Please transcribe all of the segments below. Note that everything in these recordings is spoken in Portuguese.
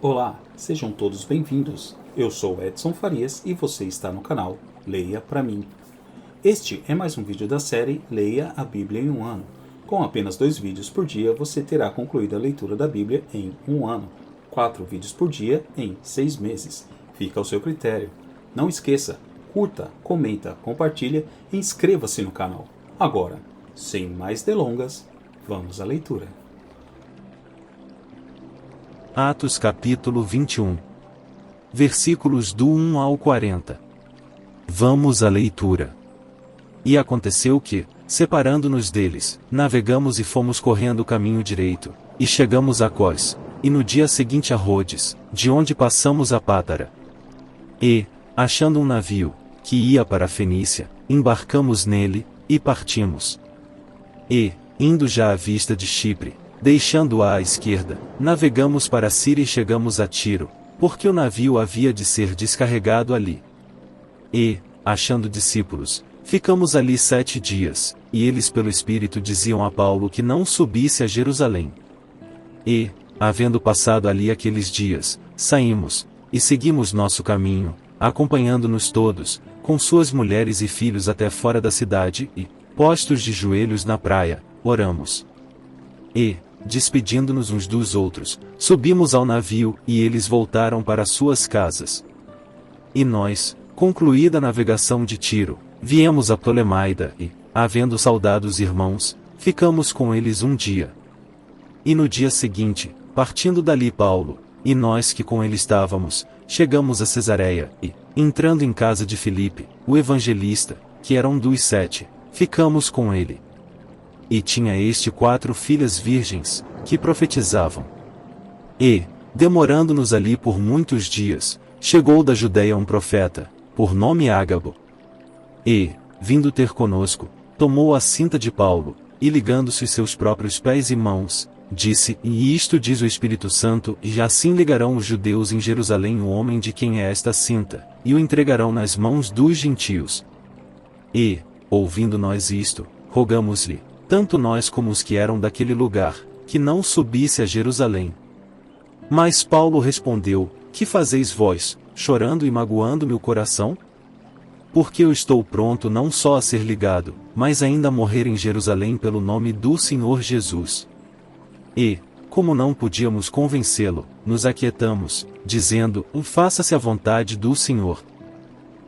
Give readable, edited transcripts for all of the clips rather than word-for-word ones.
Olá, sejam todos bem-vindos. Eu sou Edson Farias e você está no canal Leia Pra Mim. Este é mais um vídeo da série Leia a Bíblia em um ano. Com apenas 2 vídeos por dia, você terá concluído a leitura da Bíblia em um ano. 4 vídeos por dia em 6 meses. Fica ao seu critério. Não esqueça, curta, comenta, compartilha e inscreva-se no canal. Agora, sem mais delongas, vamos à leitura. Atos capítulo 21. Versículos do 1 ao 40. Vamos à leitura. E aconteceu que, separando-nos deles, navegamos e fomos correndo o caminho direito, e chegamos a Cós, e no dia seguinte a Rhodes, de onde passamos a Pátara. E, achando um navio, que ia para a Fenícia, embarcamos nele, e partimos. E, indo já à vista de Chipre, deixando-a à esquerda, navegamos para a Síria e chegamos a Tiro, porque o navio havia de ser descarregado ali. E, achando discípulos, ficamos ali 7 dias, e eles pelo Espírito diziam a Paulo que não subisse a Jerusalém. E, havendo passado ali aqueles dias, saímos, e seguimos nosso caminho, acompanhando-nos todos, com suas mulheres e filhos até fora da cidade, e, postos de joelhos na praia, oramos. E, despedindo-nos uns dos outros, subimos ao navio, e eles voltaram para suas casas. E nós, concluída a navegação de Tiro, viemos a Ptolemaida e, havendo saudado irmãos, ficamos com eles um dia. E no dia seguinte, partindo dali Paulo, e nós que com ele estávamos, chegamos a Cesareia, e, entrando em casa de Filipe, o evangelista, que era um dos 7, ficamos com ele. E tinha este 4 filhas virgens, que profetizavam. E, demorando-nos ali por muitos dias, chegou da Judeia um profeta, por nome Ágabo. E, vindo ter conosco, tomou a cinta de Paulo, e ligando-se os seus próprios pés e mãos, disse: E isto diz o Espírito Santo, e assim ligarão os judeus em Jerusalém o homem de quem é esta cinta, e o entregarão nas mãos dos gentios. E, ouvindo nós isto, rogamos-lhe, tanto nós como os que eram daquele lugar, que não subisse a Jerusalém. Mas Paulo respondeu: Que fazeis vós, chorando e magoando-me o coração? Porque eu estou pronto não só a ser ligado, mas ainda a morrer em Jerusalém pelo nome do Senhor Jesus. E, como não podíamos convencê-lo, nos aquietamos, dizendo: Faça-se a vontade do Senhor.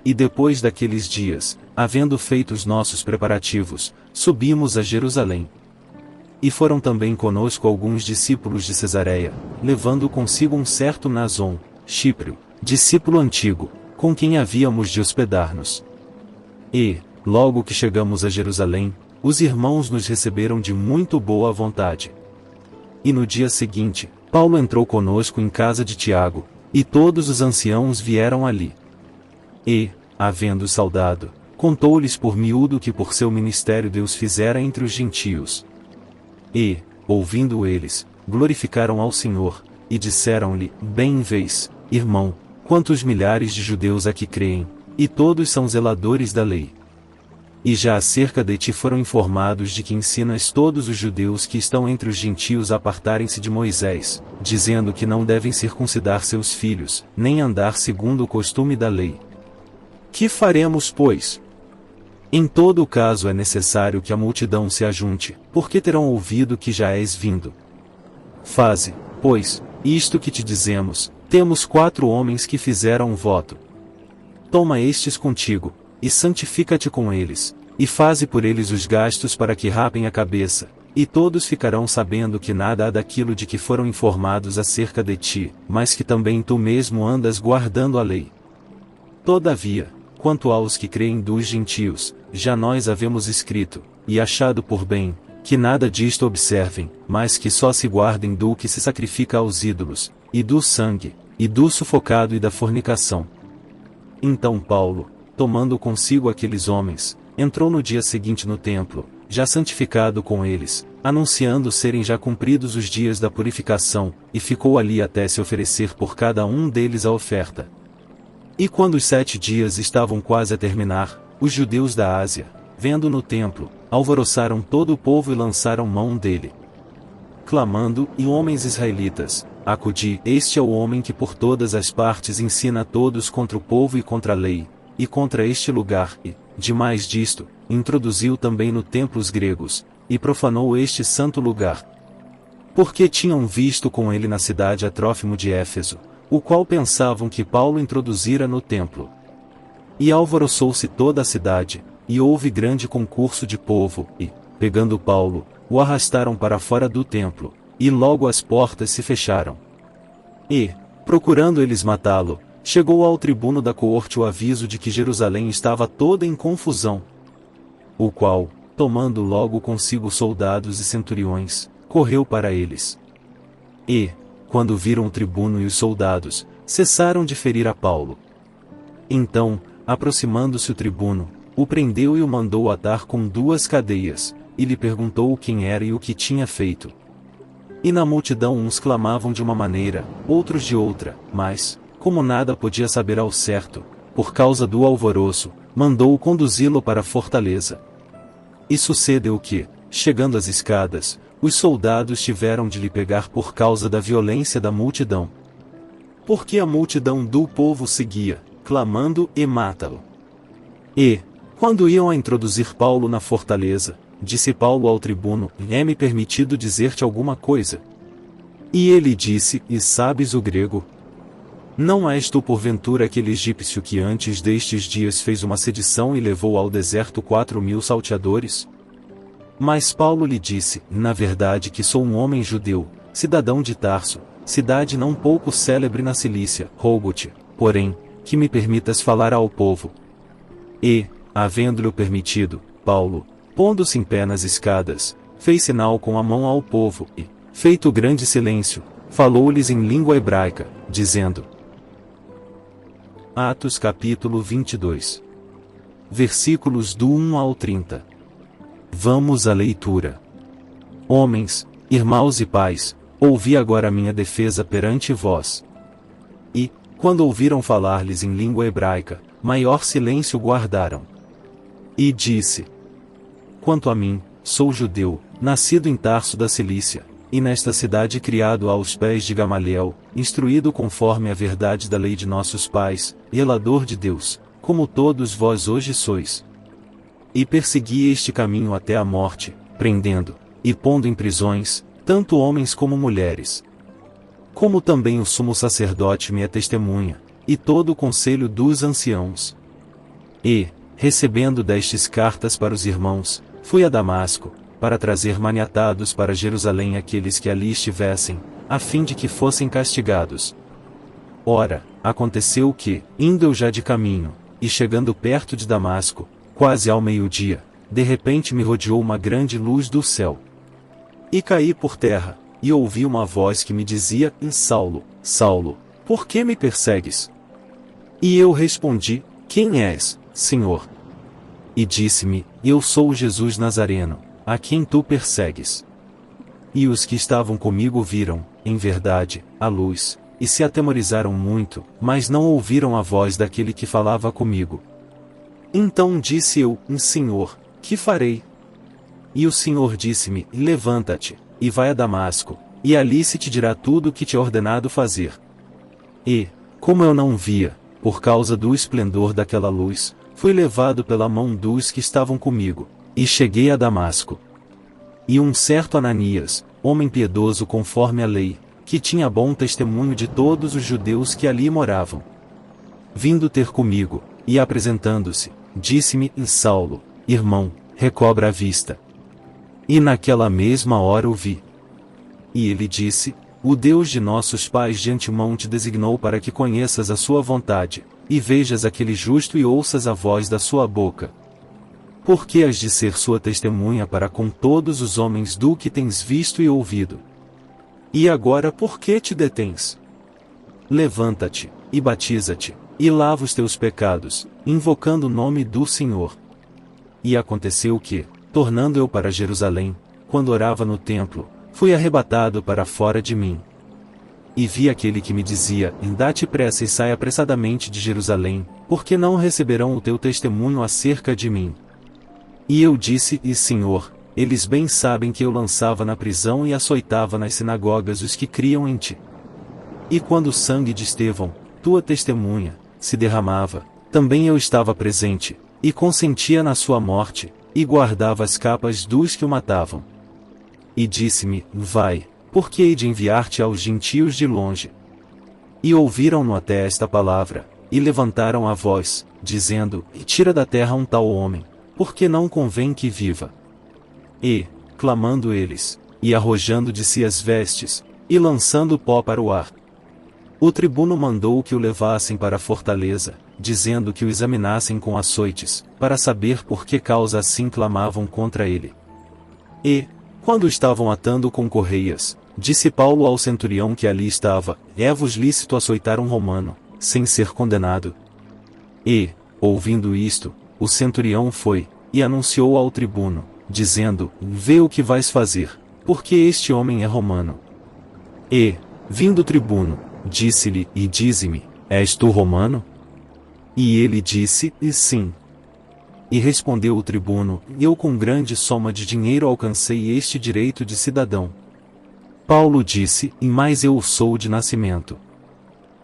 E depois daqueles dias, havendo feito os nossos preparativos, subimos a Jerusalém. E foram também conosco alguns discípulos de Cesareia, levando consigo um certo Mnason, Chiprio, discípulo antigo, com quem havíamos de hospedar-nos. E, logo que chegamos a Jerusalém, os irmãos nos receberam de muito boa vontade. E no dia seguinte, Paulo entrou conosco em casa de Tiago, e todos os anciãos vieram ali. E, havendo saudado, contou-lhes por miúdo que por seu ministério Deus fizera entre os gentios. E, ouvindo eles, glorificaram ao Senhor, e disseram-lhe: Bem vês, irmão, quantos milhares de judeus aqui creem, e todos são zeladores da lei. E já acerca de ti foram informados de que ensinas todos os judeus que estão entre os gentios a apartarem-se de Moisés, dizendo que não devem circuncidar seus filhos, nem andar segundo o costume da lei. Que faremos, pois? Em todo o caso é necessário que a multidão se ajunte, porque terão ouvido que já és vindo. Faze, pois, isto que te dizemos: temos 4 homens que fizeram um voto. Toma estes contigo, e santifica-te com eles, e faze por eles os gastos para que rapem a cabeça, e todos ficarão sabendo que nada há daquilo de que foram informados acerca de ti, mas que também tu mesmo andas guardando a lei. Todavia, quanto aos que creem dos gentios, já nós havemos escrito, e achado por bem, que nada disto observem, mas que só se guardem do que se sacrifica aos ídolos, e do sangue, e do sufocado e da fornicação. Então Paulo, tomando consigo aqueles homens, entrou no dia seguinte no templo, já santificado com eles, anunciando serem já cumpridos os dias da purificação, e ficou ali até se oferecer por cada um deles a oferta. E quando os 7 dias estavam quase a terminar, os judeus da Ásia, vendo no templo, alvoroçaram todo o povo e lançaram mão dele. Clamando: E homens israelitas, acudi, este é o homem que por todas as partes ensina a todos contra o povo e contra a lei, e contra este lugar, e, demais disto, introduziu também no templo os gregos, e profanou este santo lugar. Porque tinham visto com ele na cidade a Trófimo de Éfeso, o qual pensavam que Paulo introduzira no templo. E alvoroçou-se toda a cidade, e houve grande concurso de povo, e, pegando Paulo, o arrastaram para fora do templo, e logo as portas se fecharam. E, procurando eles matá-lo, chegou ao tribuno da coorte o aviso de que Jerusalém estava toda em confusão. O qual, tomando logo consigo soldados e centuriões, correu para eles. E, quando viram o tribuno e os soldados, cessaram de ferir a Paulo. Então, aproximando-se o tribuno, o prendeu e o mandou atar com 2 cadeias, e lhe perguntou quem era e o que tinha feito. E na multidão uns clamavam de uma maneira, outros de outra, mas, como nada podia saber ao certo, por causa do alvoroço, mandou conduzi-lo para a fortaleza. E sucedeu que, chegando às escadas, os soldados tiveram de lhe pegar por causa da violência da multidão. Porque a multidão do povo seguia, clamando e mata-o. E, quando iam a introduzir Paulo na fortaleza, disse Paulo ao tribuno, é-me permitido dizer-te alguma coisa? E ele disse, e sabes o grego? Não és tu porventura aquele egípcio que antes destes dias fez uma sedição e levou ao deserto 4.000 salteadores? Mas Paulo lhe disse, na verdade que sou um homem judeu, cidadão de Tarso, cidade não pouco célebre na Cilícia, rogo-te, porém, que me permitas falar ao povo. E, havendo-lhe permitido, Paulo, pondo-se em pé nas escadas, fez sinal com a mão ao povo e, feito grande silêncio, falou-lhes em língua hebraica, dizendo. Atos capítulo 22. Versículos do 1 ao 30. Vamos à leitura. Homens, irmãos e pais, ouvi agora a minha defesa perante vós. E, quando ouviram falar-lhes em língua hebraica, maior silêncio guardaram. E disse. Quanto a mim, sou judeu, nascido em Tarso da Cilícia, e nesta cidade criado aos pés de Gamaliel, instruído conforme a verdade da lei de nossos pais, zelador de Deus, como todos vós hoje sois. E persegui este caminho até a morte, prendendo, e pondo em prisões, tanto homens como mulheres. Como também o sumo sacerdote me é testemunha, e todo o conselho dos anciãos. E, recebendo destes cartas para os irmãos, fui a Damasco, para trazer maniatados para Jerusalém aqueles que ali estivessem, a fim de que fossem castigados. Ora, aconteceu que, indo eu já de caminho, e chegando perto de Damasco, quase ao meio-dia, de repente me rodeou uma grande luz do céu. E caí por terra, e ouvi uma voz que me dizia, Saulo, Saulo, por que me persegues? E eu respondi, quem és, Senhor? E disse-me, eu sou Jesus Nazareno, a quem tu persegues. E os que estavam comigo viram, em verdade, a luz, e se atemorizaram muito, mas não ouviram a voz daquele que falava comigo. Então disse eu, Senhor, que farei? E o Senhor disse-me, levanta-te, e vai a Damasco, e ali se te dirá tudo o que te é ordenado fazer. E, como eu não via, por causa do esplendor daquela luz, fui levado pela mão dos que estavam comigo, e cheguei a Damasco. E um certo Ananias, homem piedoso conforme a lei, que tinha bom testemunho de todos os judeus que ali moravam, vindo ter comigo, e apresentando-se, disse-me, Saulo, irmão, recobra a vista. E naquela mesma hora o vi. E ele disse, o Deus de nossos pais de antemão te designou para que conheças a sua vontade, e vejas aquele justo e ouças a voz da sua boca. Porque has de ser sua testemunha para com todos os homens do que tens visto e ouvido. E agora por que te detens? Levanta-te, e batiza-te, e lava os teus pecados, invocando o nome do Senhor. E aconteceu que, tornando eu para Jerusalém, quando orava no templo, fui arrebatado para fora de mim. E vi aquele que me dizia, dá-te pressa e sai apressadamente de Jerusalém, porque não receberão o teu testemunho acerca de mim. E eu disse, Senhor, eles bem sabem que eu lançava na prisão e açoitava nas sinagogas os que criam em ti. E quando o sangue de Estevão, tua testemunha, se derramava, também eu estava presente, e consentia na sua morte, e guardava as capas dos que o matavam. E disse-me, vai, porque hei de enviar-te aos gentios de longe. E ouviram-no até esta palavra, e levantaram a voz, dizendo, tira da terra um tal homem, porque não convém que viva. E, clamando eles, e arrojando de si as vestes, e lançando pó para o ar, o tribuno mandou que o levassem para a fortaleza, dizendo que o examinassem com açoites, para saber por que causa assim clamavam contra ele. E, quando estavam atando com correias, disse Paulo ao centurião que ali estava, é-vos lícito açoitar um romano, sem ser condenado? E, ouvindo isto, o centurião foi, e anunciou ao tribuno, dizendo, vê o que vais fazer, porque este homem é romano. E, vindo o tribuno, disse-lhe, e dize-me, és tu romano? E ele disse, e sim. E respondeu o tribuno, eu com grande soma de dinheiro alcancei este direito de cidadão. Paulo disse, e mais eu o sou de nascimento.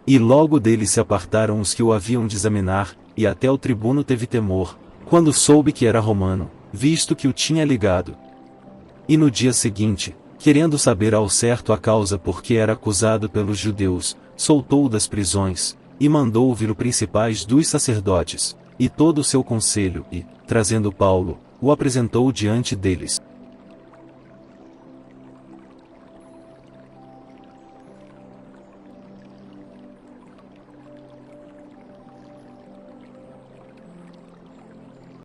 E logo dele se apartaram os que o haviam de examinar, e até o tribuno teve temor, quando soube que era romano, visto que o tinha ligado. E no dia seguinte, querendo saber ao certo a causa por que era acusado pelos judeus, soltou-o das prisões, e mandou vir os principais dos sacerdotes, e todo o seu conselho, e, trazendo Paulo, o apresentou diante deles.